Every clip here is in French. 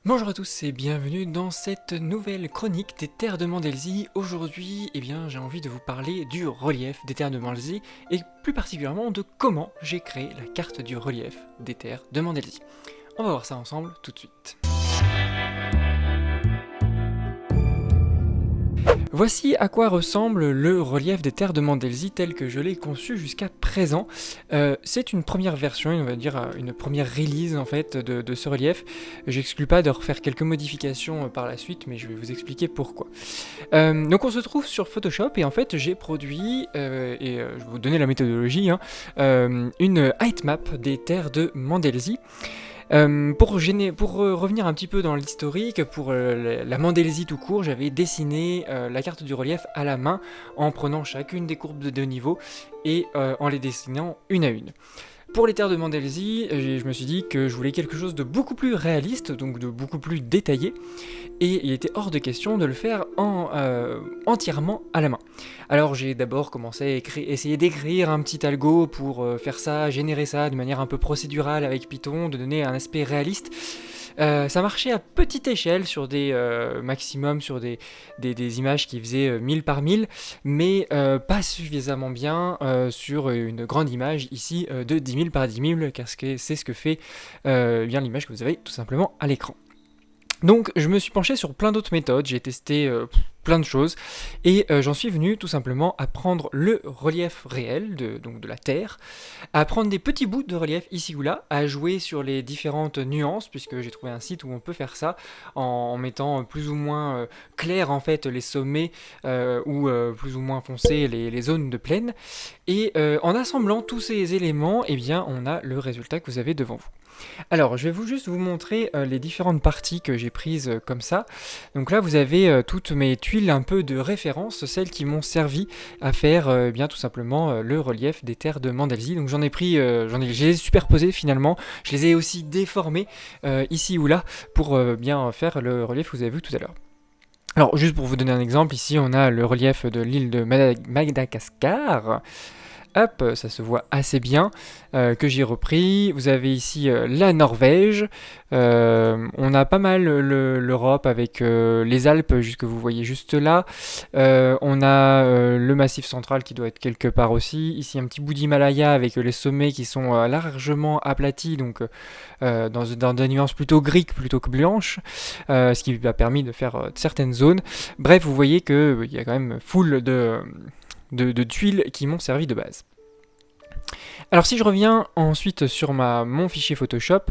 Bonjour à tous et bienvenue dans cette nouvelle chronique des terres de Mandelzy. Aujourd'hui, j'ai envie de vous parler du relief des terres de Mandelzy et plus particulièrement de comment j'ai créé la carte du relief des terres de Mandelzy. On va voir ça ensemble tout de suite. Voici à quoi ressemble le relief des terres de Mandelzy tel que je l'ai conçu jusqu'à présent. C'est une première version, on va dire une première release en fait de ce relief. J'exclus pas de refaire quelques modifications par la suite, mais je vais vous expliquer pourquoi. Donc on se trouve sur Photoshop et en fait j'ai produit, je vais vous donner la méthodologie, une heightmap des terres de Mandelzy. Pour revenir un petit peu dans l'historique, pour la Mandelzy tout court, j'avais dessiné la carte du relief à la main en prenant chacune des courbes de 2 niveaux et en les dessinant une à une. Pour les terres de Mandelzy, je me suis dit que je voulais quelque chose de beaucoup plus réaliste, donc de beaucoup plus détaillé, et il était hors de question de le faire entièrement à la main. Alors j'ai d'abord commencé à essayer d'écrire un petit algo pour faire ça, générer ça de manière un peu procédurale avec Python, de donner un aspect réaliste. Ça marchait à petite échelle sur des maximum sur des images qui faisaient 1000 par 1000, mais pas suffisamment bien sur une grande image ici de 10 000 par 10 000, car c'est ce que fait bien l'image que vous avez tout simplement à l'écran. Donc je me suis penché sur plein d'autres méthodes, j'ai testé plein de choses, et j'en suis venu tout simplement à prendre le relief réel, donc de la Terre, à prendre des petits bouts de relief ici ou là, à jouer sur les différentes nuances, puisque j'ai trouvé un site où on peut faire ça, en mettant plus ou moins clair en fait les sommets, ou plus ou moins foncé les zones de plaine, et en assemblant tous ces éléments, on a le résultat que vous avez devant vous. Alors, je vais juste vous montrer les différentes parties que j'ai prises comme ça. Donc là, vous avez toutes mes tuiles un peu de référence, celles qui m'ont servi à faire tout simplement le relief des terres de Mandelzy. Donc je les ai superposées finalement. Je les ai aussi déformées ici ou là pour bien faire le relief que vous avez vu tout à l'heure. Alors, juste pour vous donner un exemple, ici on a le relief de l'île de Madagascar. Hop, ça se voit assez bien, que j'ai repris. Vous avez ici la Norvège, on a pas mal l'Europe avec les Alpes que vous voyez juste là, on a le Massif central qui doit être quelque part aussi, ici un petit bout d'Himalaya avec les sommets qui sont largement aplatis, donc dans des nuances plutôt gris plutôt que blanches, ce qui m'a permis de faire certaines zones. Bref, vous voyez qu'il y a quand même full de tuiles qui m'ont servi de base. Alors si je reviens ensuite sur mon fichier Photoshop,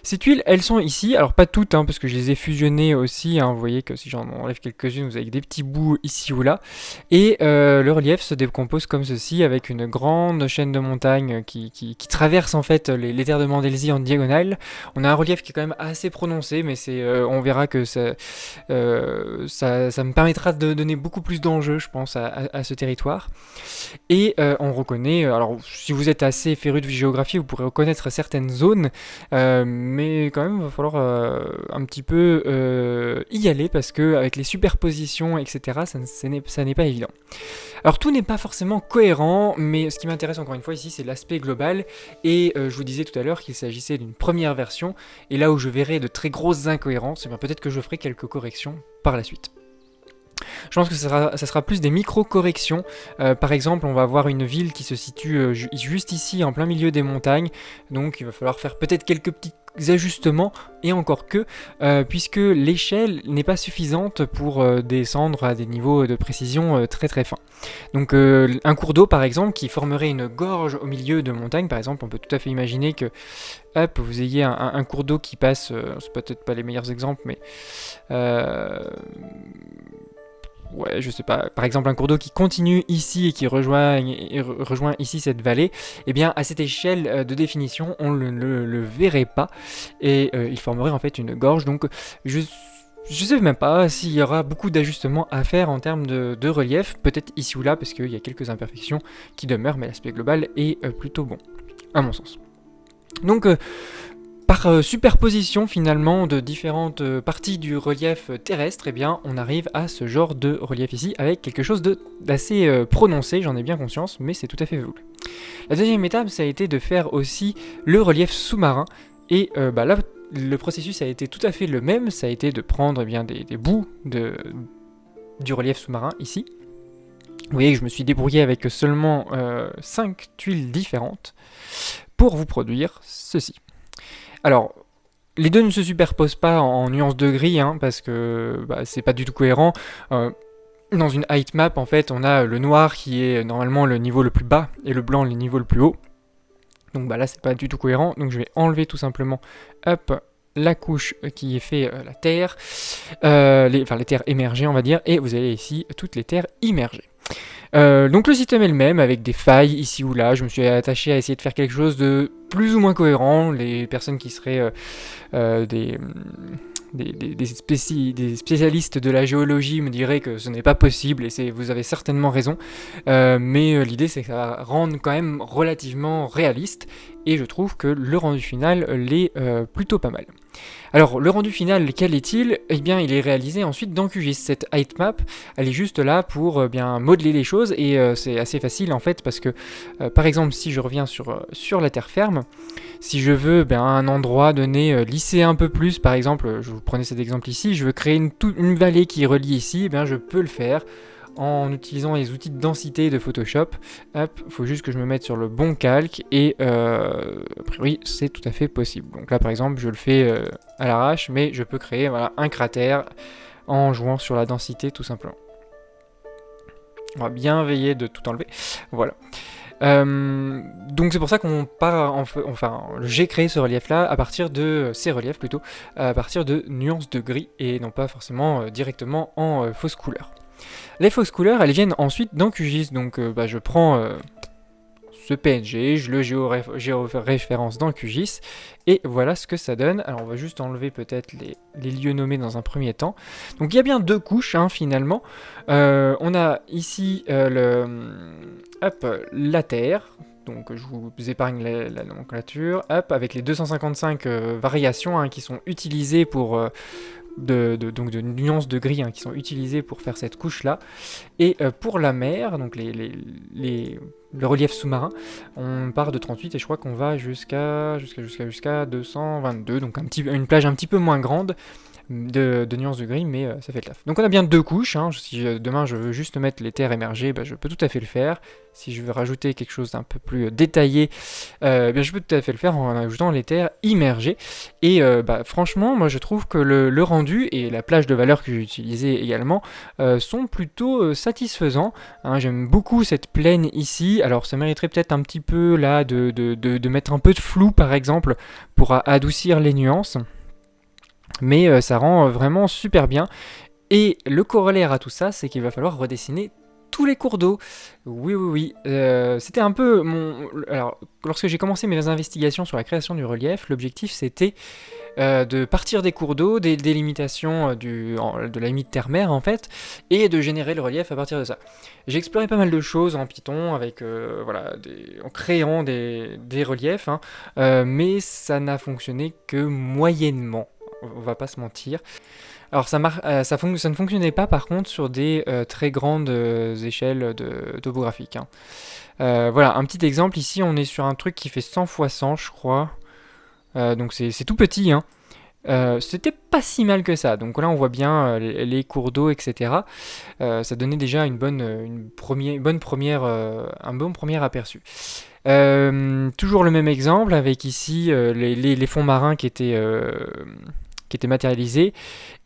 ces tuiles elles sont ici, alors pas toutes parce que je les ai fusionnées aussi, vous voyez que si j'en enlève quelques-unes vous avez des petits bouts ici ou là, et le relief se décompose comme ceci avec une grande chaîne de montagnes qui traverse en fait les terres de Mandelzy en diagonale. On a un relief qui est quand même assez prononcé, mais on verra que ça me permettra de donner beaucoup plus d'enjeux je pense à ce territoire. Et on reconnaît, alors si vous êtes assez féru de géographie vous pourrez reconnaître certaines zones, mais quand même il va falloir un petit peu y aller parce que avec les superpositions etc ça n'est pas évident. Alors tout n'est pas forcément cohérent, mais ce qui m'intéresse encore une fois ici c'est l'aspect global, et je vous disais tout à l'heure qu'il s'agissait d'une première version, et là où je verrai de très grosses incohérences, peut-être que je ferai quelques corrections par la suite. Je pense que ça sera plus des micro-corrections. Par exemple, on va avoir une ville qui se situe juste ici, en plein milieu des montagnes. Donc il va falloir faire peut-être quelques petits ajustements, et encore que, puisque l'échelle n'est pas suffisante pour descendre à des niveaux de précision très très fins. Donc un cours d'eau par exemple qui formerait une gorge au milieu de montagne, par exemple, on peut tout à fait imaginer que vous ayez un cours d'eau qui passe, c'est peut-être pas les meilleurs exemples, mais ouais, je sais pas, par exemple un cours d'eau qui continue ici et qui rejoint ici cette vallée, à cette échelle de définition, on ne le verrait pas, et il formerait en fait une gorge, donc je sais même pas s'il y aura beaucoup d'ajustements à faire en termes de relief, peut-être ici ou là, parce qu'il y a quelques imperfections qui demeurent, mais l'aspect global est plutôt bon, à mon sens. Donc, par superposition finalement de différentes parties du relief terrestre, on arrive à ce genre de relief ici avec quelque chose d'assez prononcé, j'en ai bien conscience, mais c'est tout à fait voulu. La deuxième étape, ça a été de faire aussi le relief sous-marin, et là le processus a été tout à fait le même, ça a été de prendre des bouts du relief sous-marin ici. Vous voyez que je me suis débrouillé avec seulement 5 tuiles différentes pour vous produire ceci. Alors, les deux ne se superposent pas en nuances de gris, parce que c'est pas du tout cohérent. Dans une height map, en fait, on a le noir qui est normalement le niveau le plus bas et le blanc le niveau le plus haut. Donc là, c'est pas du tout cohérent. Donc je vais enlever tout simplement la couche qui est fait la terre, les terres émergées, on va dire, et vous avez ici toutes les terres immergées. Donc le système est le même, avec des failles ici ou là. Je me suis attaché à essayer de faire quelque chose de plus ou moins cohérent. Les personnes qui seraient des spécialistes de la géologie me diraient que ce n'est pas possible, et vous avez certainement raison. Mais l'idée, c'est que ça va rendre quand même relativement réaliste, et je trouve que le rendu final l'est plutôt pas mal. Alors, le rendu final, quel est-il ? Eh bien, il est réalisé ensuite dans QGIS. Cette height map, elle est juste là pour modeler les choses, et c'est assez facile en fait, parce que, par exemple, si je reviens sur la terre ferme, si je veux un endroit donné lisser un peu plus, par exemple, je vous prenais cet exemple ici, je veux créer une vallée qui relie ici, je peux le faire en utilisant les outils de densité de Photoshop. Hop, il faut juste que je me mette sur le bon calque, et a priori c'est tout à fait possible. Donc là par exemple je le fais à l'arrache, mais je peux créer un cratère en jouant sur la densité tout simplement. On va bien veiller de tout enlever. Voilà. Donc c'est pour ça qu'on part, j'ai créé ce relief là à partir de ces reliefs plutôt, à partir de nuances de gris, et non pas forcément directement en fausses couleurs. Les fausses couleurs, elles viennent ensuite dans QGIS, donc je prends ce PNG, je le géoréférence dans QGIS, et voilà ce que ça donne. Alors on va juste enlever peut-être les lieux nommés dans un premier temps. Donc il y a bien deux couches finalement. On a ici la Terre. Donc je vous épargne la nomenclature, avec les 255 variations qui sont utilisées pour donc de nuances de gris qui sont utilisées pour faire cette couche là. Et pour la mer, donc le relief sous-marin, on part de 38 et je crois qu'on va jusqu'à 222, donc une plage un petit peu moins grande de nuances de gris, mais ça fait le taf. Donc on a bien deux couches. Si demain je veux juste mettre les terres émergées, je peux tout à fait le faire. Si je veux rajouter quelque chose d'un peu plus détaillé, je peux tout à fait le faire en ajoutant les terres immergées. Et franchement, moi je trouve que le rendu et la plage de valeur que j'ai utilisée également sont plutôt satisfaisants. J'aime beaucoup cette plaine ici. Alors ça mériterait peut-être un petit peu là de mettre un peu de flou par exemple pour adoucir les nuances. Mais ça rend vraiment super bien. Et le corollaire à tout ça, c'est qu'il va falloir redessiner tous les cours d'eau. Oui. C'était un peu Alors, lorsque j'ai commencé mes investigations sur la création du relief, l'objectif c'était de partir des cours d'eau, des délimitations de la limite terre-mer en fait, et de générer le relief à partir de ça. J'ai exploré pas mal de choses en Python, avec en créant des reliefs, mais ça n'a fonctionné que moyennement. On va pas se mentir. Alors ça ne fonctionnait pas par contre sur des très grandes échelles topographiques. Voilà, un petit exemple ici, on est sur un truc qui fait 100 x 100 je crois. Donc c'est tout petit. C'était pas si mal que ça. Donc là on voit bien les cours d'eau, etc. Ça donnait déjà un bon premier aperçu. Toujours le même exemple avec ici les fonds marins qui étaient matérialisés,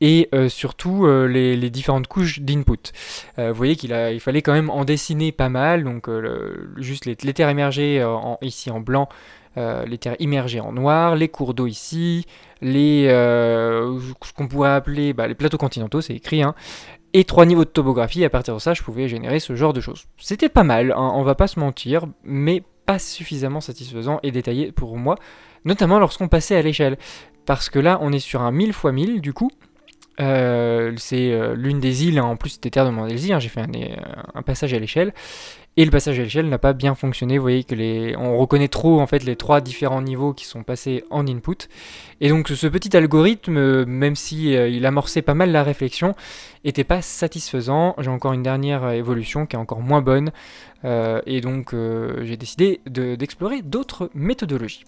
et surtout les différentes couches d'input. Vous voyez il fallait quand même en dessiner pas mal, donc juste les terres émergées ici en blanc, les terres immergées en noir, les cours d'eau ici, ce qu'on pourrait appeler les plateaux continentaux, c'est écrit, et 3 niveaux de topographie. À partir de ça, je pouvais générer ce genre de choses. C'était pas mal, on va pas se mentir, mais pas suffisamment satisfaisant et détaillé pour moi, notamment lorsqu'on passait à l'échelle. Parce que là, on est sur un 1000 x 1000 du coup. C'est l'une des îles, en plus des terres de Mandelzy, j'ai fait un passage à l'échelle. Et le passage à l'échelle n'a pas bien fonctionné. Vous voyez que on reconnaît trop en fait les 3 différents niveaux qui sont passés en input. Et donc ce petit algorithme, même si il amorçait pas mal la réflexion, était pas satisfaisant. J'ai encore une dernière évolution qui est encore moins bonne. Et donc j'ai décidé d'explorer d'autres méthodologies.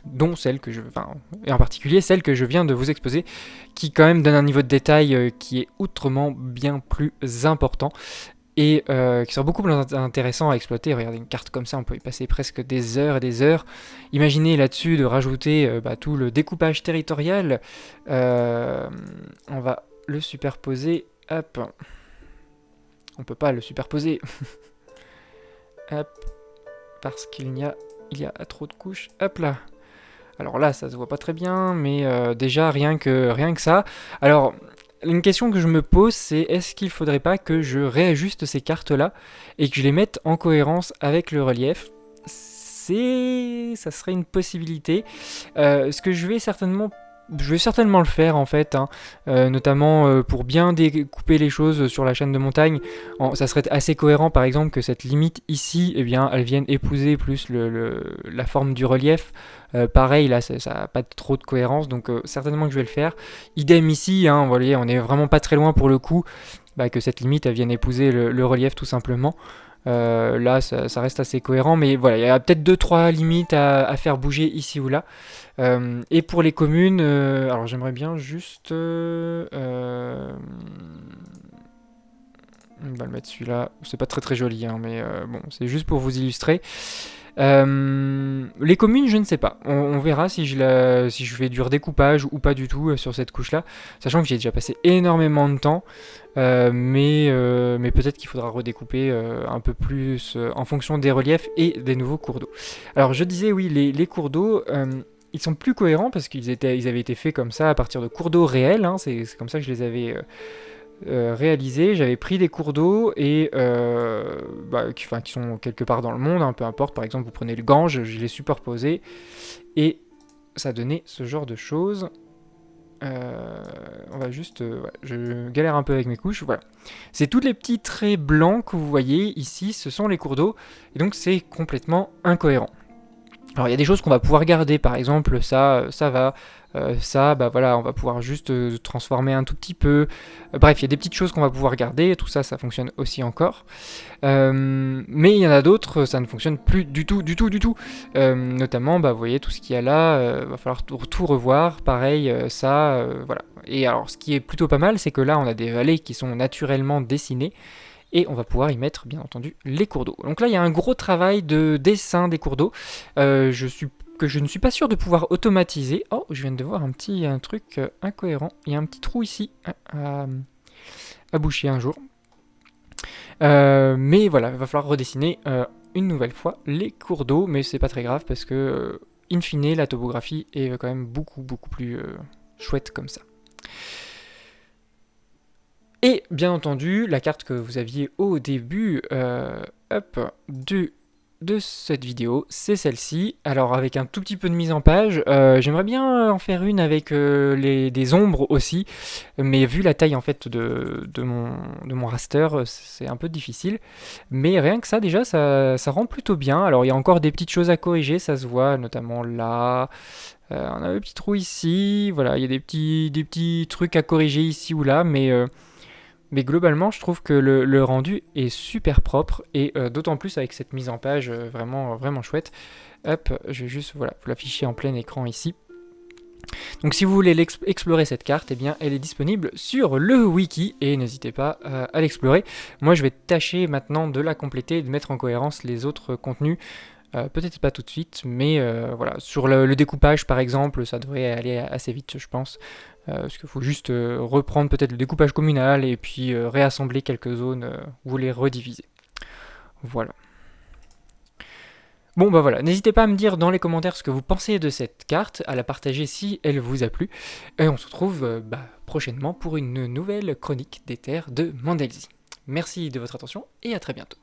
dont et en particulier celle que je viens de vous exposer, qui quand même donne un niveau de détail qui est outrement bien plus important, et qui sera beaucoup plus intéressant à exploiter. Regardez, une carte comme ça, on peut y passer presque des heures et des heures. Imaginez là-dessus de rajouter tout le découpage territorial. On va le superposer. Hop. On peut pas le superposer. Hop. Parce qu'il y a trop de couches. Hop là. Alors là, ça se voit pas très bien, mais déjà, rien que ça. Alors, une question que je me pose, c'est est-ce qu'il faudrait pas que je réajuste ces cartes-là et que je les mette en cohérence avec le relief? Ça serait une possibilité. Ce que je vais certainement le faire en fait, hein, notamment pour bien découper les choses sur la chaîne de montagne. Ça serait assez cohérent par exemple que cette limite ici, eh bien, elle vienne épouser plus la forme du relief. Pareil, là ça n'a pas trop de cohérence, donc certainement que je vais le faire. Idem ici, hein, vous voyez, on est vraiment pas très loin pour le coup, que cette limite elle vienne épouser le relief tout simplement. Là ça reste assez cohérent, mais voilà, il y a peut-être 2-3 limites à faire bouger ici ou là. Et pour les communes, alors j'aimerais bien juste on va le mettre celui-là, c'est pas très joli, hein, mais bon, c'est juste pour vous illustrer. Les communes, je ne sais pas. On verra si je fais du redécoupage ou pas du tout sur cette couche-là, sachant que j'ai déjà passé énormément de temps, mais peut-être qu'il faudra redécouper un peu plus en fonction des reliefs et des nouveaux cours d'eau. Alors je disais, oui, les cours d'eau, ils sont plus cohérents parce qu'ils avaient été faits comme ça à partir de cours d'eau réels, hein, c'est comme ça que je les avais réalisé. J'avais pris des cours d'eau et qui sont quelque part dans le monde, hein, peu importe. Par exemple, vous prenez le Gange, je l'ai superposé et ça donnait ce genre de choses. On va juste, je galère un peu avec mes couches. Voilà, c'est tous les petits traits blancs que vous voyez ici, ce sont les cours d'eau et donc c'est complètement incohérent. Alors il y a des choses qu'on va pouvoir garder, par exemple ça va, ça voilà, on va pouvoir juste transformer un tout petit peu. Bref, il y a des petites choses qu'on va pouvoir garder, tout ça fonctionne aussi encore. Mais il y en a d'autres, ça ne fonctionne plus du tout. Notamment, vous voyez tout ce qu'il y a là, va falloir tout revoir, pareil, voilà. Et alors ce qui est plutôt pas mal, c'est que là on a des vallées qui sont naturellement dessinées. Et on va pouvoir y mettre, bien entendu, les cours d'eau. Donc là, il y a un gros travail de dessin des cours d'eau que je ne suis pas sûr de pouvoir automatiser. Oh, je viens de voir un truc incohérent. Il y a un petit trou ici à boucher un jour. Mais voilà, il va falloir redessiner une nouvelle fois les cours d'eau. Mais c'est pas très grave parce que, in fine, la topographie est quand même beaucoup plus chouette comme ça. Et bien entendu, la carte que vous aviez au début de cette vidéo, c'est celle-ci. Alors avec un tout petit peu de mise en page, j'aimerais bien en faire une avec des ombres aussi, mais vu la taille en fait de mon raster, c'est un peu difficile. Mais rien que ça déjà, ça rend plutôt bien. Alors il y a encore des petites choses à corriger, ça se voit notamment là. On a un petit trou ici, voilà, il y a des petits trucs à corriger ici ou là, mais globalement, je trouve que le rendu est super propre et d'autant plus avec cette mise en page vraiment chouette. Hop, je vais juste vous l'afficher en plein écran ici. Donc si vous voulez explorer cette carte, eh bien, elle est disponible sur le wiki et n'hésitez pas à l'explorer. Moi, je vais tâcher maintenant de la compléter et de mettre en cohérence les autres contenus. Peut-être pas tout de suite, mais voilà. Sur le découpage, par exemple, ça devrait aller assez vite, je pense. Parce qu'il faut juste reprendre peut-être le découpage communal et puis réassembler quelques zones ou les rediviser. Voilà. Bon voilà, n'hésitez pas à me dire dans les commentaires ce que vous pensez de cette carte, à la partager si elle vous a plu. Et on se retrouve prochainement pour une nouvelle chronique des terres de Mandelzy. Merci de votre attention et à très bientôt.